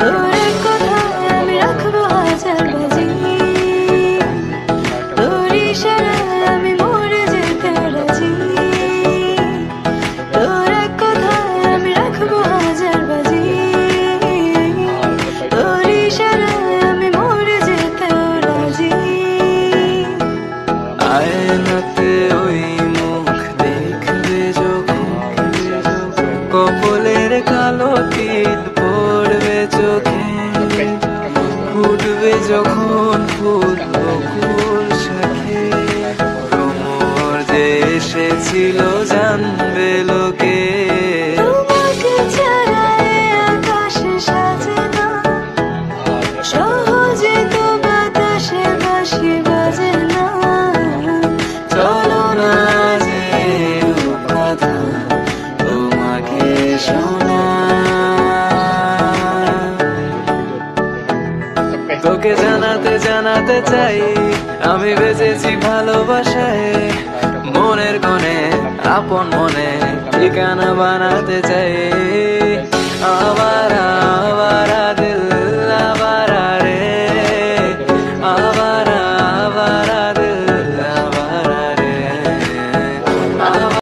তোর কথায় আমি রাখবো হাজার বাজি, তোর ইশারায় আমি মরে যেতে রাজি। তোর কথায় আমি রাখবো হাজার বাজি, তোর ইশারায় আমি মরে যেতে রাজি। আয়নাতে ওই মুখ দেখবে যখন, কপালের কালো তিল পড়বে চোখে, ফুটবে যখন ফুল বকুল শাখে, ভ্রমর যে এসেছিল জানবে লোকে। তোমাকে ছাড়া এ আকাশ সাজে না, সহজে তো বাতাসে বাঁশি বাজে না। চলো না যে কথা তোমাকে শোনা, তোকে জানাতে জানাতে চাই আমি বেঁচেছি ভালোবাসায়। মনের কোণে আপন মনে ঠিকানা বানাতে চাই। আমার